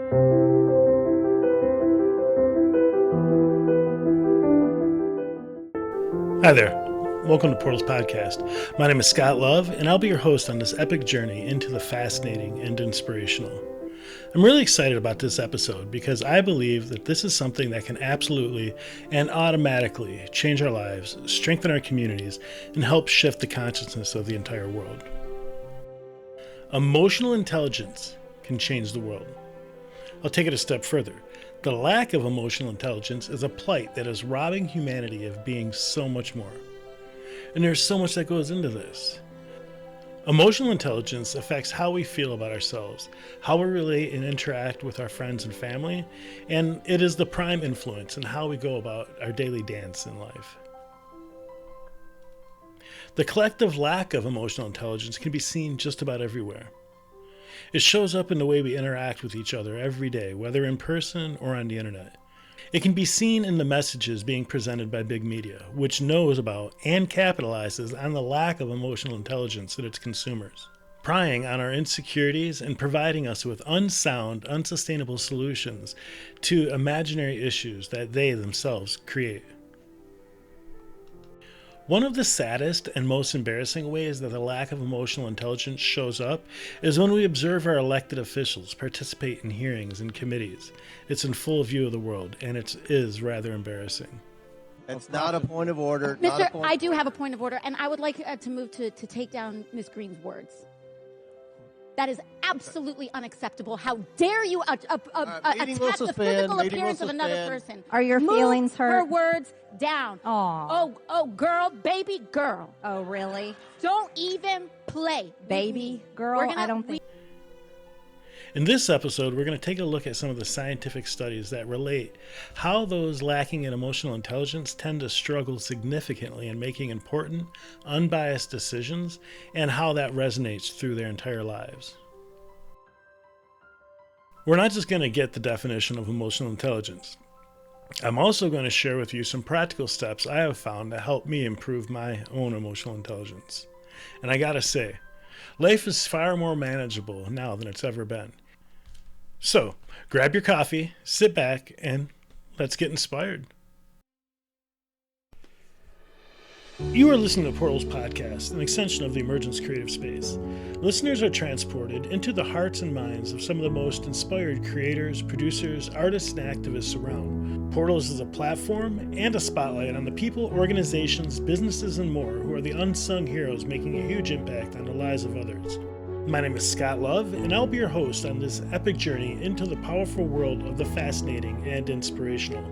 Hi there. Welcome to Portals Podcast. My name is Scott Love, and I'll be your host on this epic journey into the fascinating and inspirational. I'm really excited about this episode because I believe that this is something that can absolutely and automatically change our lives, strengthen our communities, and help shift the consciousness of the entire world. Emotional intelligence can change the world. I'll take it a step further. The lack of emotional intelligence is a plight that is robbing humanity of being so much more. And there's so much that goes into this. Emotional intelligence affects how we feel about ourselves, how we relate and interact with our friends and family, and it is the prime influence in how we go about our daily dance in life. The collective lack of emotional intelligence can be seen just about everywhere. It shows up in the way we interact with each other every day, whether in person or on the internet. It can be seen in the messages being presented by big media, which knows about and capitalizes on the lack of emotional intelligence in its consumers, prying on our insecurities and providing us with unsound, unsustainable solutions to imaginary issues that they themselves create. One of the saddest and most embarrassing ways that the lack of emotional intelligence shows up is when we observe our elected officials participate in hearings and committees. It's in full view of the world, and it is rather embarrassing. It's not a point of order. I do have a point of order, and I would like to move to take down Ms. Green's words. That is absolutely unacceptable. How dare you attack the physical appearance of another person? Are your feelings hurt? Her words down. Aww. Oh, girl, baby girl. Oh, really? Don't even play. Baby girl? I don't think. In this episode, we're going to take a look at some of the scientific studies that relate how those lacking in emotional intelligence tend to struggle significantly in making important, unbiased decisions, and how that resonates through their entire lives. We're not just going to get the definition of emotional intelligence. I'm also going to share with you some practical steps I have found to help me improve my own emotional intelligence. And I gotta say, life is far more manageable now than it's ever been. So, grab your coffee, sit back, and let's get inspired. You are listening to Portals Podcast, an extension of the Emergence Creative Space. Listeners are transported into the hearts and minds of some of the most inspired creators, producers, artists, and activists around. Portals is a platform and a spotlight on the people, organizations, businesses, and more who are the unsung heroes making a huge impact on the lives of others. My name is Scott Love, and I'll be your host on this epic journey into the powerful world of the fascinating and inspirational.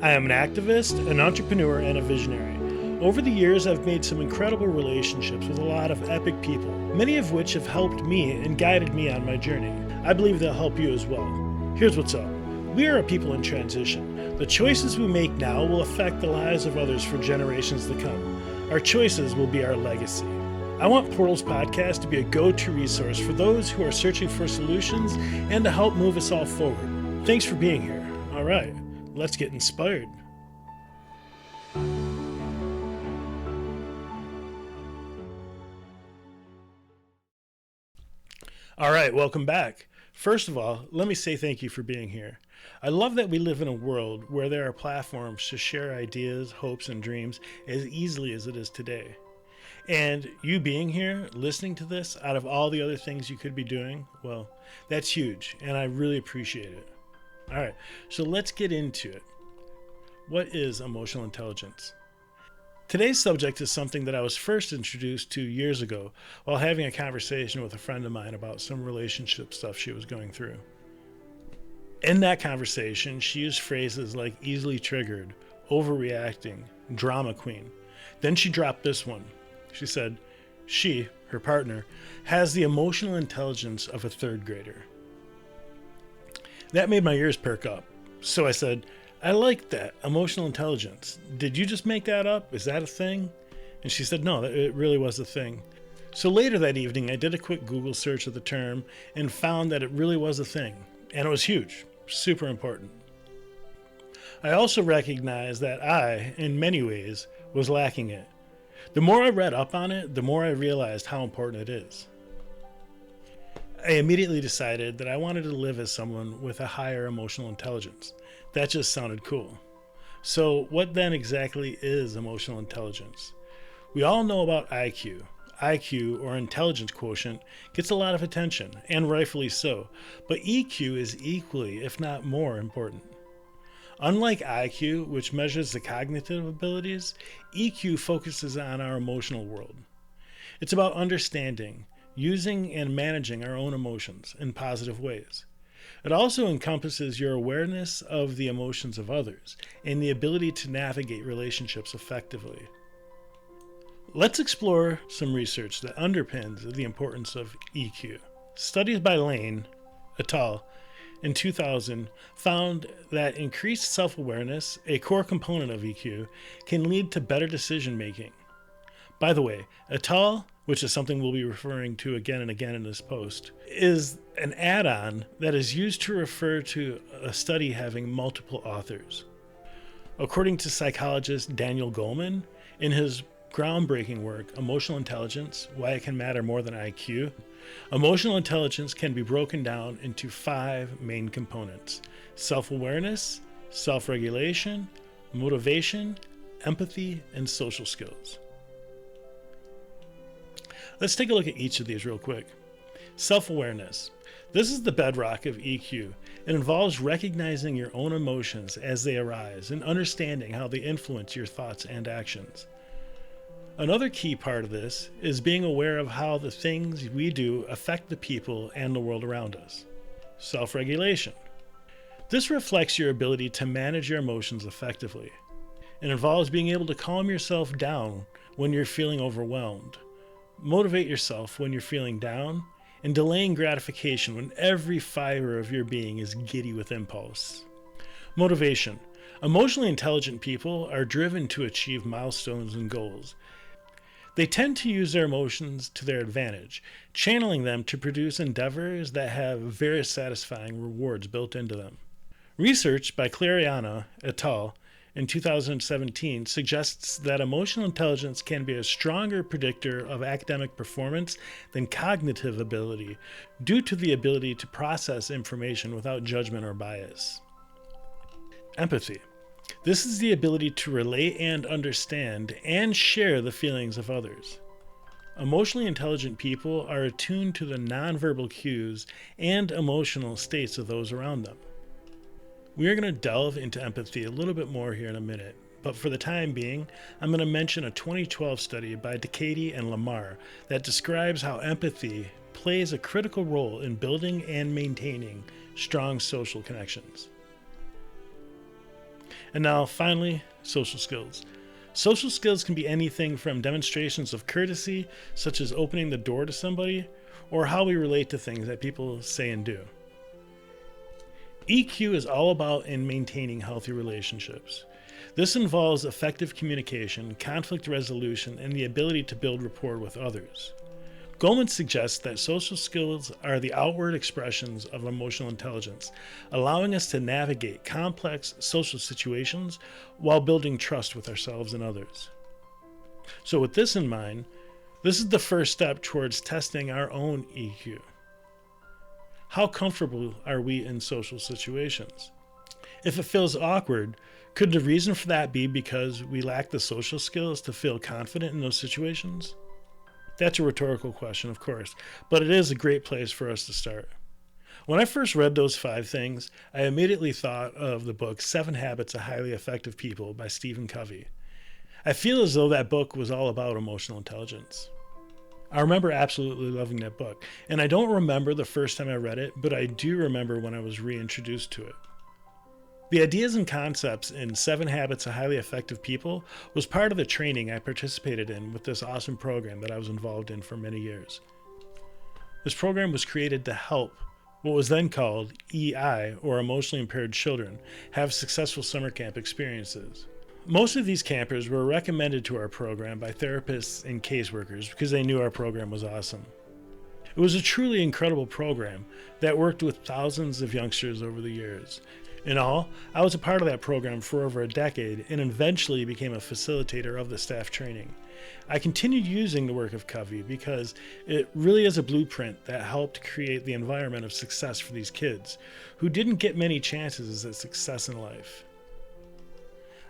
I am an activist, an entrepreneur, and a visionary. Over the years, I've made some incredible relationships with a lot of epic people, many of which have helped me and guided me on my journey. I believe they'll help you as well. Here's what's up. We are a people in transition. The choices we make now will affect the lives of others for generations to come. Our choices will be our legacy. I want Portals Podcast to be a go-to resource for those who are searching for solutions and to help move us all forward. Thanks for being here. All right, let's get inspired. All right, welcome back. First of all, let me say thank you for being here. I love that we live in a world where there are platforms to share ideas, hopes, and dreams as easily as it is today. And you being here, listening to this, out of all the other things you could be doing, well, that's huge, and I really appreciate it. All right, so let's get into it. What is emotional intelligence? Today's subject is something that I was first introduced to years ago while having a conversation with a friend of mine about some relationship stuff she was going through. In that conversation, she used phrases like easily triggered, overreacting, drama queen. Then she dropped this one. She said, she, her partner, has the emotional intelligence of a third grader. That made my ears perk up. So I said, I like that, emotional intelligence. Did you just make that up? Is that a thing? And she said, no, it really was a thing. So later that evening, I did a quick Google search of the term and found that it really was a thing. And it was huge, super important. I also recognized that I, in many ways, was lacking it. The more I read up on it, the more I realized how important it is. I immediately decided that I wanted to live as someone with a higher emotional intelligence. That just sounded cool. So what then exactly is emotional intelligence? We all know about IQ. IQ, or intelligence quotient, gets a lot of attention, and rightfully so, but EQ is equally, if not more, important. Unlike IQ, which measures the cognitive abilities, EQ focuses on our emotional world. It's about understanding, using, and managing our own emotions in positive ways. It also encompasses your awareness of the emotions of others and the ability to navigate relationships effectively. Let's explore some research that underpins the importance of EQ. Studies by Lane et al. In 2000 found that increased self-awareness, a core component of EQ, can lead to better decision making. By the way, et al., which is something we'll be referring to again and again in this post, is an add-on that is used to refer to a study having multiple authors. According to psychologist Daniel Goleman, in his groundbreaking work, Emotional Intelligence, Why It Can Matter More Than IQ, emotional intelligence can be broken down into 5 main components: self-awareness, self-regulation, motivation, empathy, and social skills. Let's take a look at each of these real quick. Self-awareness. This is the bedrock of EQ. It involves recognizing your own emotions as they arise and understanding how they influence your thoughts and actions. Another key part of this is being aware of how the things we do affect the people and the world around us. Self-regulation. This reflects your ability to manage your emotions effectively. It involves being able to calm yourself down when you're feeling overwhelmed, motivate yourself when you're feeling down, and delaying gratification when every fiber of your being is giddy with impulse. Motivation. Emotionally intelligent people are driven to achieve milestones and goals. They tend to use their emotions to their advantage, channeling them to produce endeavors that have very satisfying rewards built into them. Research by Clariana et al. In 2017 suggests that emotional intelligence can be a stronger predictor of academic performance than cognitive ability due to the ability to process information without judgment or bias. Empathy. This is the ability to relate and understand and share the feelings of others. Emotionally intelligent people are attuned to the nonverbal cues and emotional states of those around them. We are going to delve into empathy a little bit more here in a minute, but for the time being, I'm going to mention a 2012 study by Decady and Lamar that describes how empathy plays a critical role in building and maintaining strong social connections. And now, finally, social skills. Social skills can be anything from demonstrations of courtesy, such as opening the door to somebody, or how we relate to things that people say and do. EQ is all about in maintaining healthy relationships. This involves effective communication, conflict resolution, and the ability to build rapport with others. Goleman suggests that social skills are the outward expressions of emotional intelligence, allowing us to navigate complex social situations while building trust with ourselves and others. So with this in mind, this is the first step towards testing our own EQ. How comfortable are we in social situations? If it feels awkward, could the reason for that be because we lack the social skills to feel confident in those situations? That's a rhetorical question, of course, but it is a great place for us to start. When I first read those 5 things, I immediately thought of the book 7 Habits of Highly Effective People by Stephen Covey. I feel as though that book was all about emotional intelligence. I remember absolutely loving that book, and I don't remember the first time I read it, but I do remember when I was reintroduced to it. The ideas and concepts in 7 Habits of Highly Effective People was part of the training I participated in with this awesome program that I was involved in for many years. This program was created to help what was then called EI, or Emotionally Impaired Children, have successful summer camp experiences. Most of these campers were recommended to our program by therapists and caseworkers because they knew our program was awesome. It was a truly incredible program that worked with thousands of youngsters over the years. In all, I was a part of that program for over a decade and eventually became a facilitator of the staff training. I continued using the work of Covey because it really is a blueprint that helped create the environment of success for these kids who didn't get many chances at success in life.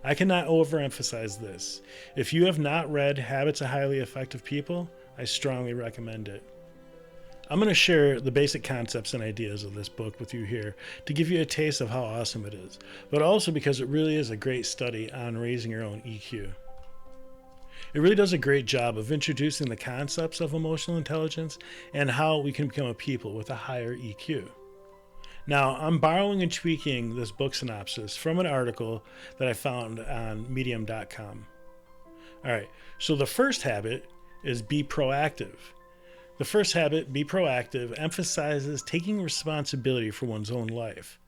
I cannot overemphasize this. If you have not read Habits of Highly Effective People, I strongly recommend it. I'm going to share the basic concepts and ideas of this book with you here to give you a taste of how awesome it is, but also because it really is a great study on raising your own EQ. It really does a great job of introducing the concepts of emotional intelligence and how we can become a people with a higher EQ. Now, I'm borrowing and tweaking this book synopsis from an article that I found on medium.com. All right, so the first habit is be proactive. The first habit, be proactive, emphasizes taking responsibility for one's own life.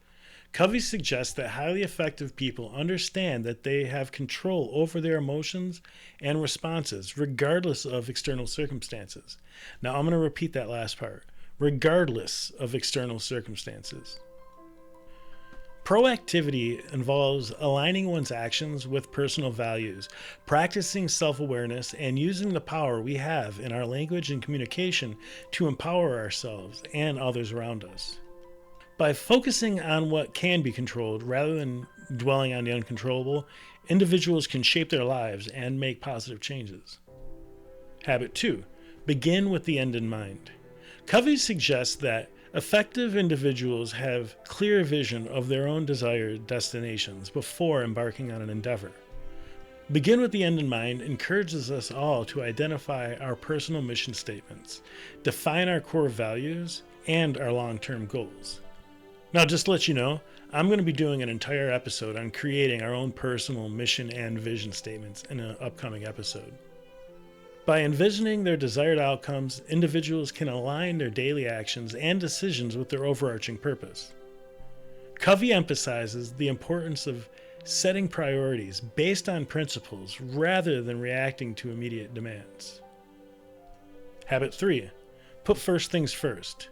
Covey suggests that highly effective people understand that they have control over their emotions and responses, regardless of external circumstances. Now, I'm going to repeat that last part. Regardless of external circumstances. Proactivity involves aligning one's actions with personal values, practicing self-awareness, and using the power we have in our language and communication to empower ourselves and others around us. By focusing on what can be controlled rather than dwelling on the uncontrollable, individuals can shape their lives and make positive changes. Habit 2. Begin with the end in mind. Covey suggests that effective individuals have clear vision of their own desired destinations before embarking on an endeavor. Begin with the end in mind encourages us all to identify our personal mission statements, define our core values, and our long-term goals. Now, just to let you know, I'm going to be doing an entire episode on creating our own personal mission and vision statements in an upcoming episode. By envisioning their desired outcomes, individuals can align their daily actions and decisions with their overarching purpose. Covey emphasizes the importance of setting priorities based on principles rather than reacting to immediate demands. Habit 3. Put first things first.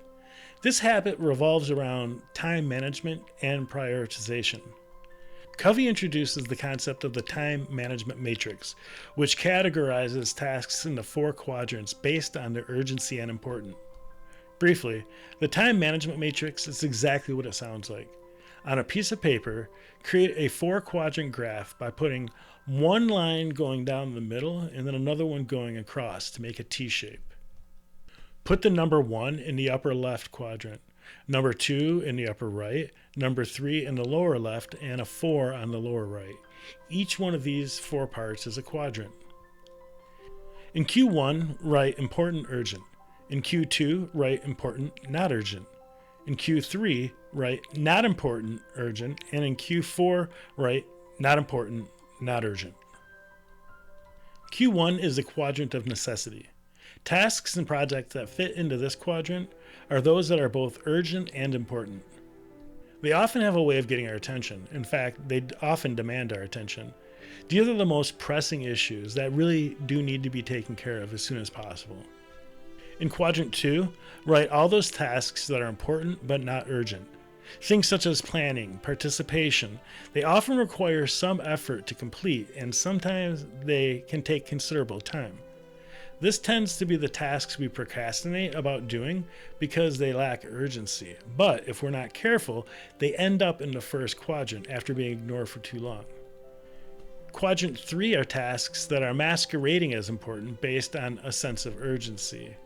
This habit revolves around time management and prioritization. Covey introduces the concept of the time management matrix, which categorizes tasks into 4 quadrants based on their urgency and importance. Briefly, the time management matrix is exactly what it sounds like. On a piece of paper, create a 4-quadrant graph by putting one line going down the middle and then another one going across to make a T-shape. Put the number 1 in the upper left quadrant, number 2 in the upper right, number 3 in the lower left, and a 4 on the lower right. Each one of these 4 parts is a quadrant. In Q1, write important, urgent. In Q2, write important, not urgent. In Q3, write not important, urgent. And in Q4, write not important, not urgent. Q1 is the quadrant of necessity. Tasks and projects that fit into this quadrant are those that are both urgent and important. They often have a way of getting our attention. In fact, they often demand our attention. These are the most pressing issues that really do need to be taken care of as soon as possible. In Quadrant 2, write all those tasks that are important but not urgent. Things such as planning, participation, they often require some effort to complete, and sometimes they can take considerable time. This tends to be the tasks we procrastinate about doing because they lack urgency. But if we're not careful, they end up in the first quadrant after being ignored for too long. Quadrant 3 are tasks that are masquerading as important based on a sense of urgency.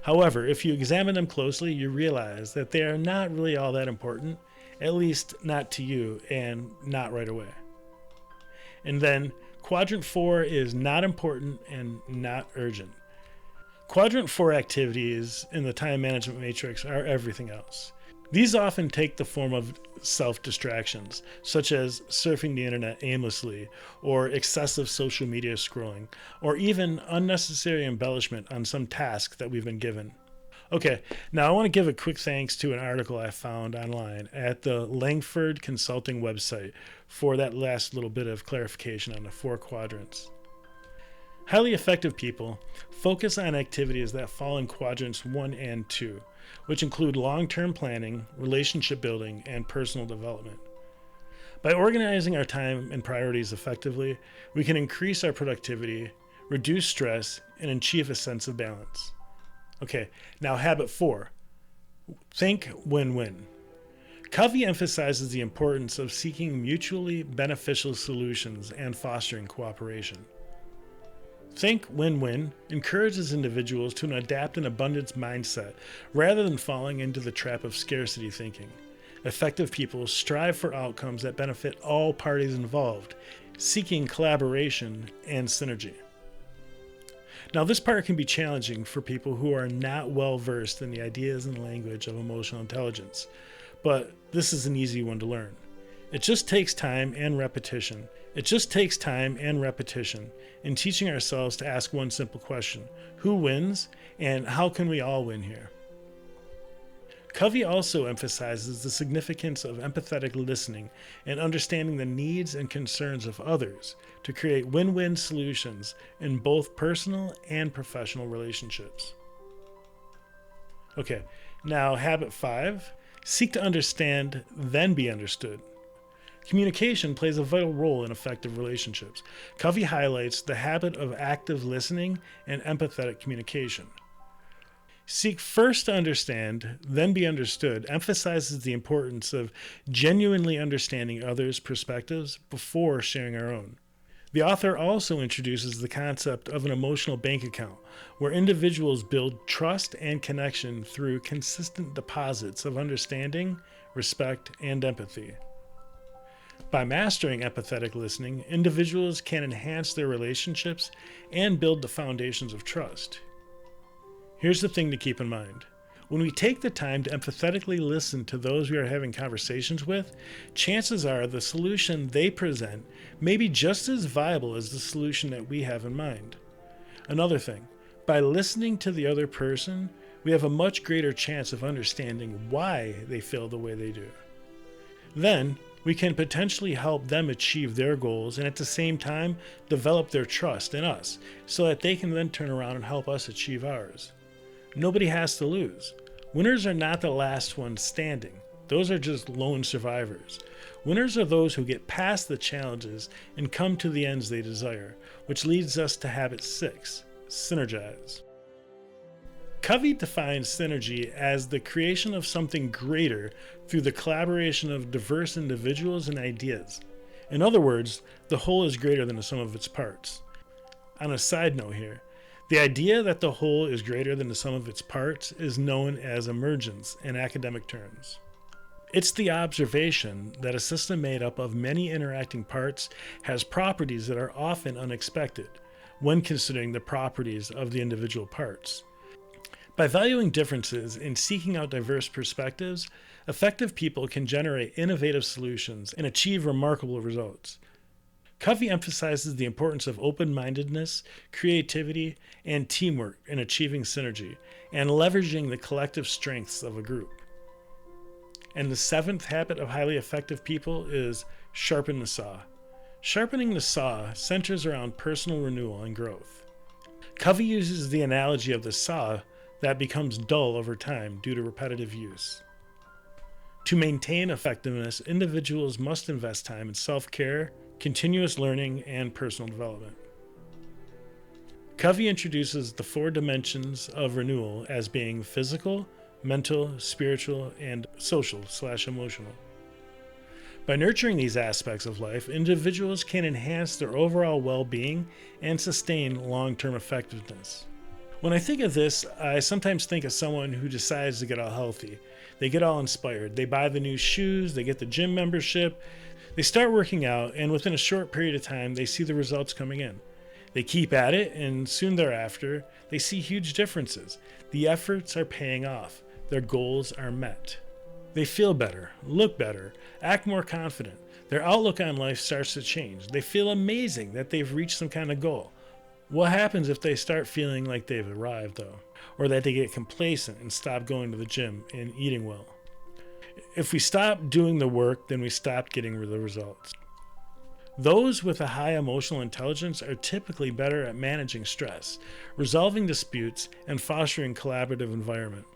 However, if you examine them closely, you realize that they are not really all that important, at least not to you and not right away. And then Quadrant 4 is not important and not urgent. Quadrant 4 activities in the time management matrix are everything else. These often take the form of self-distractions, such as surfing the internet aimlessly, or excessive social media scrolling, or even unnecessary embellishment on some task that we've been given. Okay, now I want to give a quick thanks to an article I found online at the Langford Consulting website for that last little bit of clarification on the 4 quadrants. Highly effective people focus on activities that fall in quadrants 1 and 2, which include long-term planning, relationship building, and personal development. By organizing our time and priorities effectively, we can increase our productivity, reduce stress, and achieve a sense of balance. Okay, now habit 4. Think win-win. Covey emphasizes the importance of seeking mutually beneficial solutions and fostering cooperation. Think win-win encourages individuals to adapt an abundance mindset rather than falling into the trap of scarcity thinking. Effective people strive for outcomes that benefit all parties involved, seeking collaboration and synergy. Now, this part can be challenging for people who are not well versed in the ideas and language of emotional intelligence, but this is an easy one to learn. It just takes time and repetition. It just takes time and repetition in teaching ourselves to ask one simple question: who wins, and how can we all win here? Covey also emphasizes the significance of empathetic listening and understanding the needs and concerns of others to create win-win solutions in both personal and professional relationships. Okay, now habit 5, seek to understand, then be understood. Communication plays a vital role in effective relationships. Covey highlights the habit of active listening and empathetic communication. Seek first to understand, then be understood emphasizes the importance of genuinely understanding others' perspectives before sharing our own. The author also introduces the concept of an emotional bank account, where individuals build trust and connection through consistent deposits of understanding, respect, and empathy. By mastering empathetic listening, individuals can enhance their relationships and build the foundations of trust. Here's the thing to keep in mind. When we take the time to empathetically listen to those we are having conversations with, chances are the solution they present may be just as viable as the solution that we have in mind. Another thing, by listening to the other person, we have a much greater chance of understanding why they feel the way they do. Then, we can potentially help them achieve their goals and at the same time develop their trust in us so that they can then turn around and help us achieve ours. Nobody has to lose. Winners are not the last ones standing. Those are just lone survivors. Winners are those who get past the challenges and come to the ends they desire, which leads us to habit 6, synergize. Covey defines synergy as the creation of something greater through the collaboration of diverse individuals and ideas. In other words, the whole is greater than the sum of its parts. On a side note here, the idea that the whole is greater than the sum of its parts is known as emergence in academic terms. It's the observation that a system made up of many interacting parts has properties that are often unexpected when considering the properties of the individual parts. By valuing differences and seeking out diverse perspectives, effective people can generate innovative solutions and achieve remarkable results. Covey emphasizes the importance of open-mindedness, creativity, and teamwork in achieving synergy and leveraging the collective strengths of a group. And the 7th habit of highly effective people is sharpen the saw. Sharpening the saw centers around personal renewal and growth. Covey uses the analogy of the saw that becomes dull over time due to repetitive use. To maintain effectiveness, individuals must invest time in self-care, continuous learning, and personal development. Covey introduces the 4 dimensions of renewal as being physical, mental, spiritual, and social/emotional. By nurturing these aspects of life, individuals can enhance their overall well-being and sustain long-term effectiveness. When I think of this, I sometimes think of someone who decides to get all healthy. They get all inspired. They buy the new shoes, they get the gym membership, they start working out, and within a short period of time, they see the results coming in. They keep at it, and soon thereafter, they see huge differences. The efforts are paying off. Their goals are met. They feel better, look better, act more confident. Their outlook on life starts to change. They feel amazing that they've reached some kind of goal. What happens if they start feeling like they've arrived, though? Or that they get complacent and stop going to the gym and eating well? If we stop doing the work, then we stop getting the results. Those with a high emotional intelligence are typically better at managing stress, resolving disputes, and fostering a collaborative environment,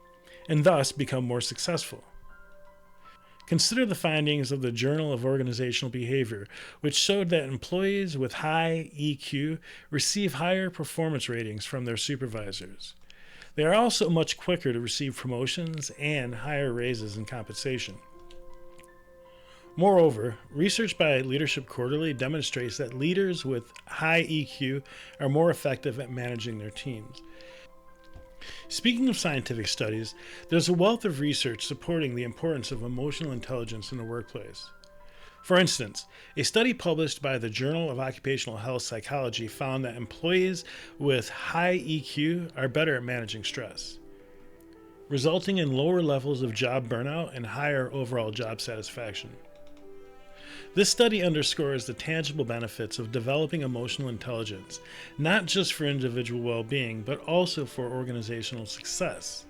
and thus become more successful. Consider the findings of the Journal of Organizational Behavior, which showed that employees with high EQ receive higher performance ratings from their supervisors. They are also much quicker to receive promotions and higher raises in compensation. Moreover, research by Leadership Quarterly demonstrates that leaders with high EQ are more effective at managing their teams. Speaking of scientific studies, there's a wealth of research supporting the importance of emotional intelligence in the workplace. For instance, a study published by the Journal of Occupational Health Psychology found that employees with high EQ are better at managing stress, resulting in lower levels of job burnout and higher overall job satisfaction. This study underscores the tangible benefits of developing emotional intelligence, not just for individual well-being, but also for organizational success.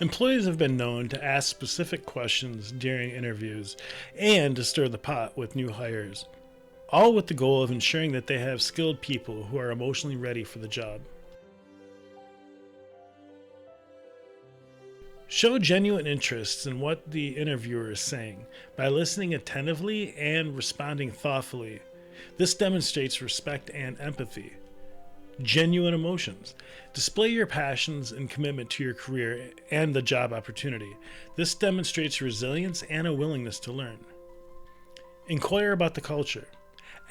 Employees have been known to ask specific questions during interviews and to stir the pot with new hires, all with the goal of ensuring that they have skilled people who are emotionally ready for the job. Show genuine interest in what the interviewer is saying by listening attentively and responding thoughtfully. This demonstrates respect and empathy. Genuine emotions. Display your passions and commitment to your career and the job opportunity. This demonstrates resilience and a willingness to learn. Inquire about the culture.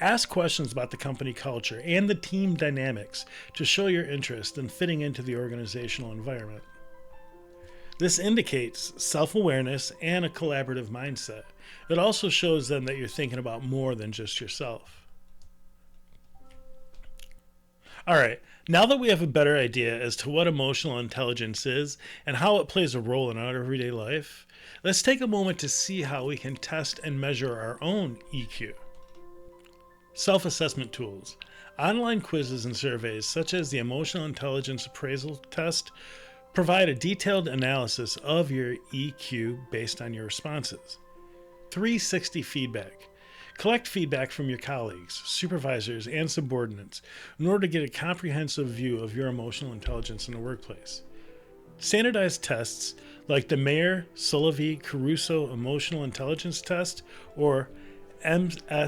Ask questions about the company culture and the team dynamics to show your interest in fitting into the organizational environment. This indicates self-awareness and a collaborative mindset. It also shows them that you're thinking about more than just yourself. All right, now that we have a better idea as to what emotional intelligence is and how it plays a role in our everyday life, let's take a moment to see how we can test and measure our own EQ. Self-assessment tools. Online quizzes and surveys such as the Emotional Intelligence Appraisal Test provide a detailed analysis of your EQ based on your responses. 360 feedback. Collect feedback from your colleagues, supervisors, and subordinates in order to get a comprehensive view of your emotional intelligence in the workplace. Standardized tests like the Mayer-Solovey-Caruso Emotional Intelligence Test, or MSCEIT,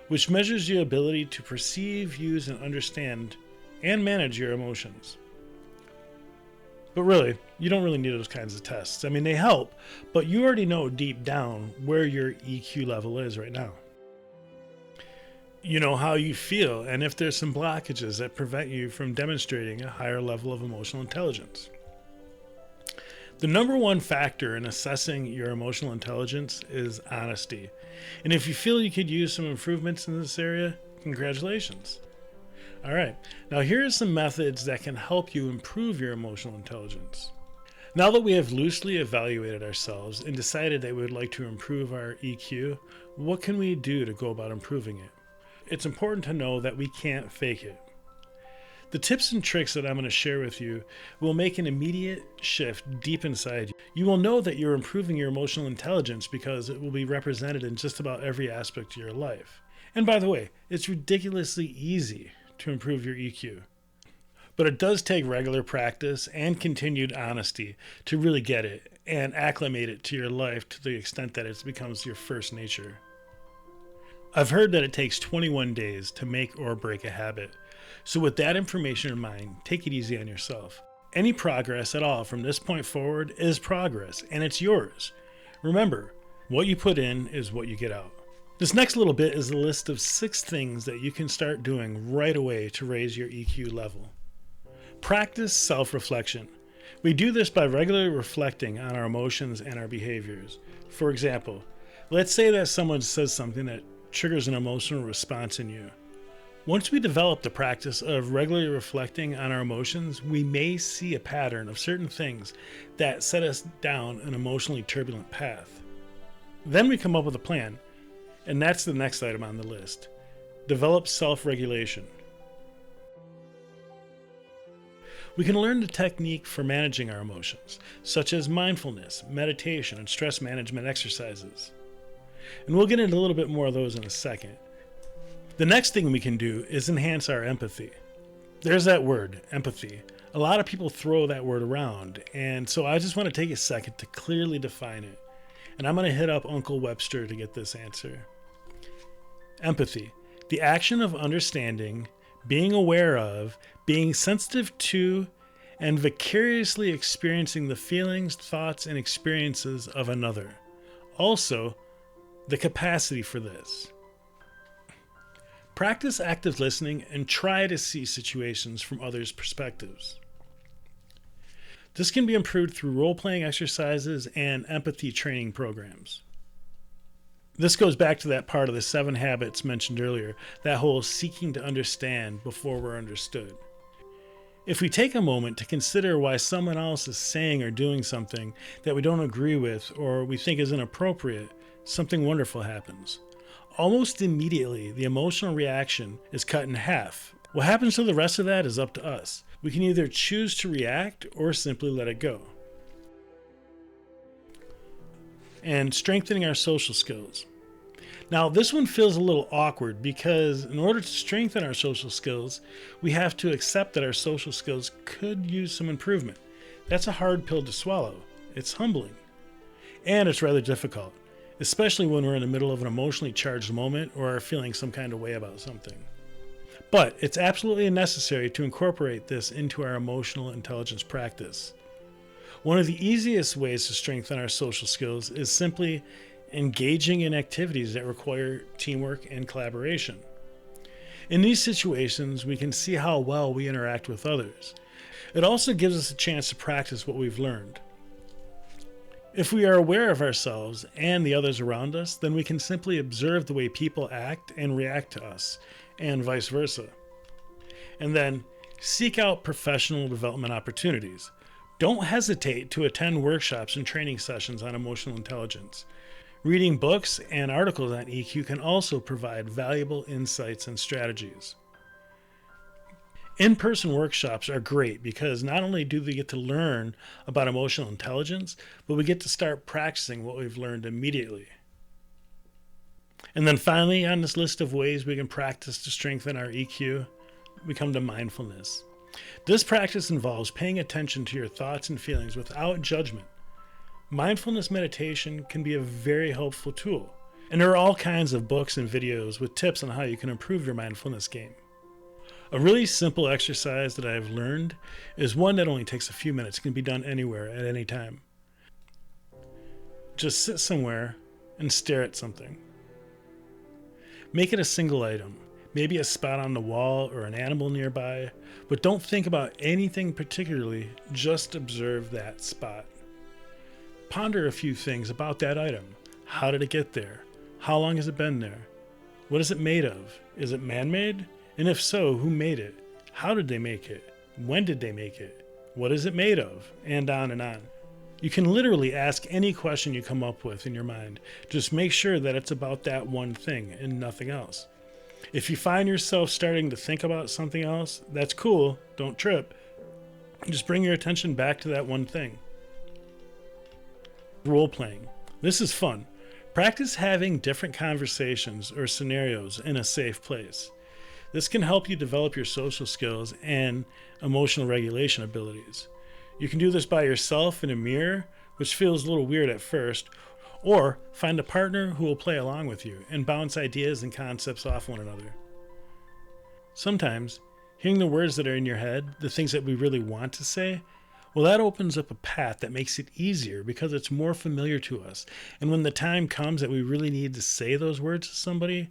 which measures your ability to perceive, use, and understand and manage your emotions. But really, you don't really need those kinds of tests. I mean, they help, but you already know deep down where your EQ level is right now. You know how you feel and if there's some blockages that prevent you from demonstrating a higher level of emotional intelligence. The number one factor in assessing your emotional intelligence is honesty. And if you feel you could use some improvements in this area, congratulations. All right, now here are some methods that can help you improve your emotional intelligence. Now that we have loosely evaluated ourselves and decided that we would like to improve our EQ, what can we do to go about improving it? It's important to know that we can't fake it. The tips and tricks that I'm going to share with you will make an immediate shift deep inside you. You will know that you're improving your emotional intelligence because it will be represented in just about every aspect of your life. And by the way, it's ridiculously easy to improve your EQ. But it does take regular practice and continued honesty to really get it and acclimate it to your life to the extent that it becomes your first nature. I've heard that it takes 21 days to make or break a habit. So with that information in mind, take it easy on yourself. Any progress at all from this point forward is progress, and it's yours. Remember, what you put in is what you get out. This next little bit is a list of 6 things that you can start doing right away to raise your EQ level. Practice self-reflection. We do this by regularly reflecting on our emotions and our behaviors. For example, let's say that someone says something that triggers an emotional response in you. Once we develop the practice of regularly reflecting on our emotions, we may see a pattern of certain things that set us down an emotionally turbulent path. Then we come up with a plan. And that's the next item on the list. Develop self-regulation. We can learn the technique for managing our emotions, such as mindfulness, meditation, and stress management exercises. And we'll get into a little bit more of those in a second. The next thing we can do is enhance our empathy. There's that word, empathy. A lot of people throw that word around, and so I just want to take a second to clearly define it. And I'm going to hit up Uncle Webster to get this answer. Empathy, the action of understanding, being aware of, being sensitive to, and vicariously experiencing the feelings, thoughts, and experiences of another. Also, the capacity for this. Practice active listening and try to see situations from others' perspectives. This can be improved through role-playing exercises and empathy training programs. This goes back to that part of the 7 habits mentioned earlier, that whole seeking to understand before we're understood. If we take a moment to consider why someone else is saying or doing something that we don't agree with or we think is inappropriate, something wonderful happens. Almost immediately, the emotional reaction is cut in half. What happens to the rest of that is up to us. We can either choose to react or simply let it go. And strengthening our social skills. Now, this one feels a little awkward because in order to strengthen our social skills, we have to accept that our social skills could use some improvement. That's a hard pill to swallow. It's humbling. And it's rather difficult, especially when we're in the middle of an emotionally charged moment or are feeling some kind of way about something. But it's absolutely necessary to incorporate this into our emotional intelligence practice. One of the easiest ways to strengthen our social skills is simply engaging in activities that require teamwork and collaboration. In these situations, we can see how well we interact with others. It also gives us a chance to practice what we've learned. If we are aware of ourselves and the others around us, then we can simply observe the way people act and react to us, and vice versa. And then seek out professional development opportunities. Don't hesitate to attend workshops and training sessions on emotional intelligence. Reading books and articles on EQ can also provide valuable insights and strategies. In-person workshops are great because not only do we get to learn about emotional intelligence, but we get to start practicing what we've learned immediately. And then finally, on this list of ways we can practice to strengthen our EQ, we come to mindfulness. This practice involves paying attention to your thoughts and feelings without judgment. Mindfulness meditation can be a very helpful tool, and there are all kinds of books and videos with tips on how you can improve your mindfulness game. A really simple exercise that I've learned is one that only takes a few minutes. It can be done anywhere at any time. Just sit somewhere and stare at something. Make it a single item, maybe a spot on the wall or an animal nearby, but don't think about anything particularly, just observe that spot. Ponder a few things about that item. How did it get there? How long has it been there? What is it made of? Is it man-made? And if so, who made it? How did they make it? When did they make it? What is it made of? And on and on. You can literally ask any question you come up with in your mind. Just make sure that it's about that one thing and nothing else. If you find yourself starting to think about something else, that's cool. Don't trip. Just bring your attention back to that one thing. Role playing. This is fun. Practice having different conversations or scenarios in a safe place. This can help you develop your social skills and emotional regulation abilities. You can do this by yourself in a mirror, which feels a little weird at first, or find a partner who will play along with you and bounce ideas and concepts off one another. Sometimes, hearing the words that are in your head, the things that we really want to say, well, that opens up a path that makes it easier because it's more familiar to us. And when the time comes that we really need to say those words to somebody,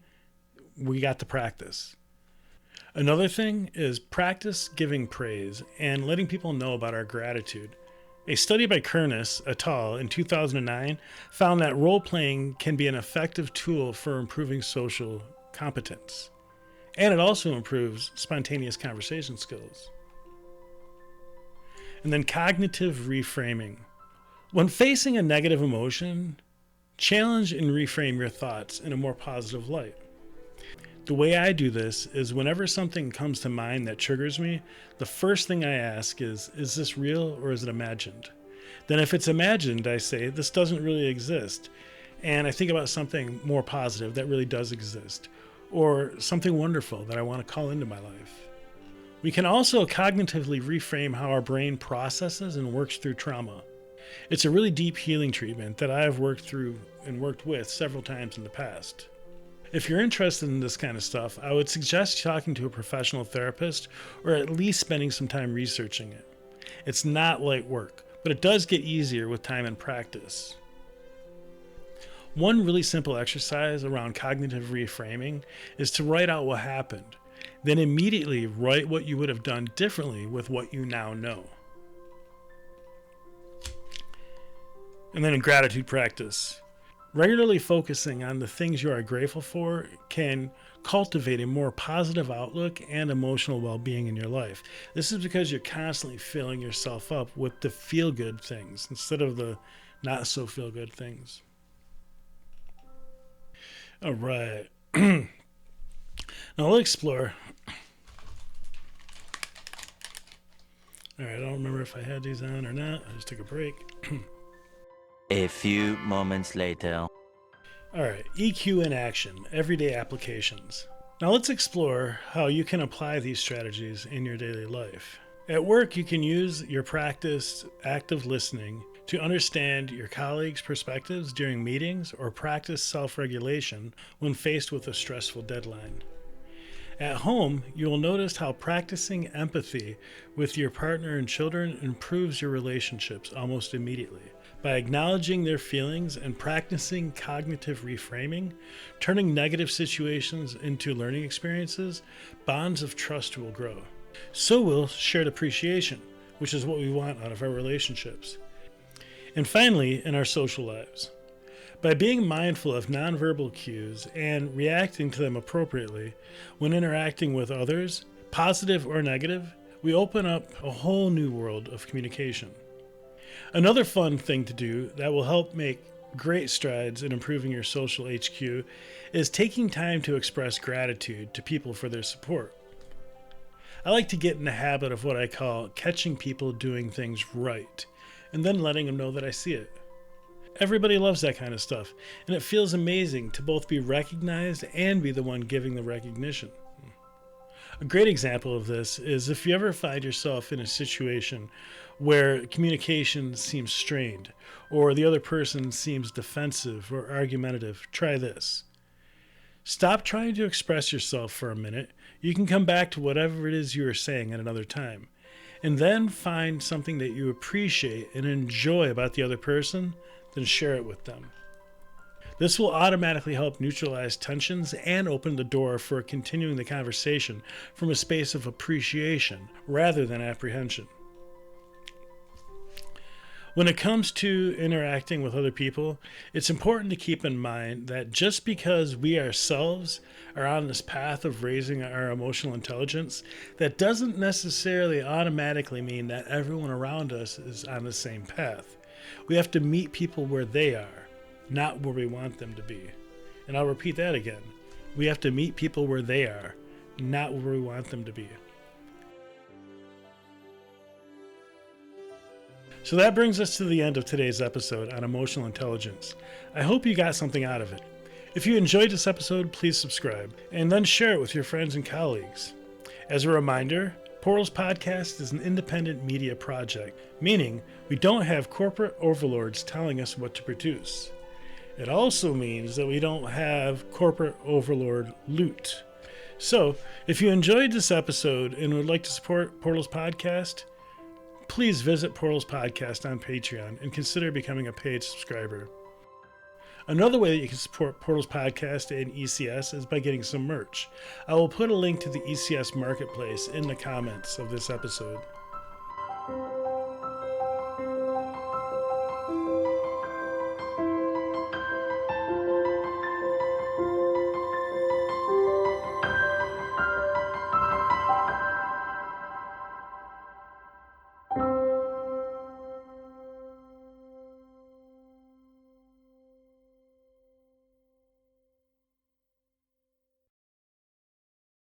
we got the practice. Another thing is practice giving praise and letting people know about our gratitude. A study by Kernis et al. In 2009 found that role-playing can be an effective tool for improving social competence. And it also improves spontaneous conversation skills. And then cognitive reframing. When facing a negative emotion, challenge and reframe your thoughts in a more positive light. The way I do this is whenever something comes to mind that triggers me, the first thing I ask is this real or is it imagined? Then if it's imagined, I say, this doesn't really exist. And I think about something more positive that really does exist, or something wonderful that I want to call into my life. We can also cognitively reframe how our brain processes and works through trauma. It's a really deep healing treatment that I have worked through and worked with several times in the past. If you're interested in this kind of stuff, I would suggest talking to a professional therapist or at least spending some time researching it. It's not light work, but it does get easier with time and practice. One really simple exercise around cognitive reframing is to write out what happened, then immediately write what you would have done differently with what you now know. And then in gratitude practice, regularly focusing on the things you are grateful for can cultivate a more positive outlook and emotional well-being in your life. This is because you're constantly filling yourself up with the feel-good things instead of the not-so-feel-good things. All right. Now we'll explore. All right, I don't remember if I had these on or not. I just took a break. A few moments later. All right, EQ in action, everyday applications. Now let's explore how you can apply these strategies in your daily life. At work, you can use your practiced active listening to understand your colleagues' perspectives during meetings or practice self-regulation when faced with a stressful deadline. At home, you will notice how practicing empathy with your partner and children improves your relationships almost immediately. By acknowledging their feelings and practicing cognitive reframing, turning negative situations into learning experiences, bonds of trust will grow. So will shared appreciation, which is what we want out of our relationships. And finally, in our social lives. By being mindful of nonverbal cues and reacting to them appropriately when interacting with others, positive or negative, we open up a whole new world of communication. Another fun thing to do that will help make great strides in improving your social HQ is taking time to express gratitude to people for their support. I like to get in the habit of what I call catching people doing things right, and then letting them know that I see it. Everybody loves that kind of stuff, and it feels amazing to both be recognized and be the one giving the recognition. A great example of this is if you ever find yourself in a situation where communication seems strained, or the other person seems defensive or argumentative, try this. Stop trying to express yourself for a minute. You can come back to whatever it is you are saying at another time, and then find something that you appreciate and enjoy about the other person, then share it with them. This will automatically help neutralize tensions and open the door for continuing the conversation from a space of appreciation rather than apprehension. When it comes to interacting with other people, it's important to keep in mind that just because we ourselves are on this path of raising our emotional intelligence, that doesn't necessarily automatically mean that everyone around us is on the same path. We have to meet people where they are, not where we want them to be. And I'll repeat that again. We have to meet people where they are, not where we want them to be. So that brings us to the end of today's episode on emotional intelligence. I hope you got something out of it. If you enjoyed this episode, please subscribe and then share it with your friends and colleagues. As a reminder, Portals Podcast is an independent media project, meaning we don't have corporate overlords telling us what to produce. It also means that we don't have corporate overlord loot. So, if you enjoyed this episode and would like to support Portals Podcast, please visit Portals Podcast on Patreon and consider becoming a paid subscriber. Another way that you can support Portals Podcast and ECS is by getting some merch. I will put a link to the ECS Marketplace in the comments of this episode.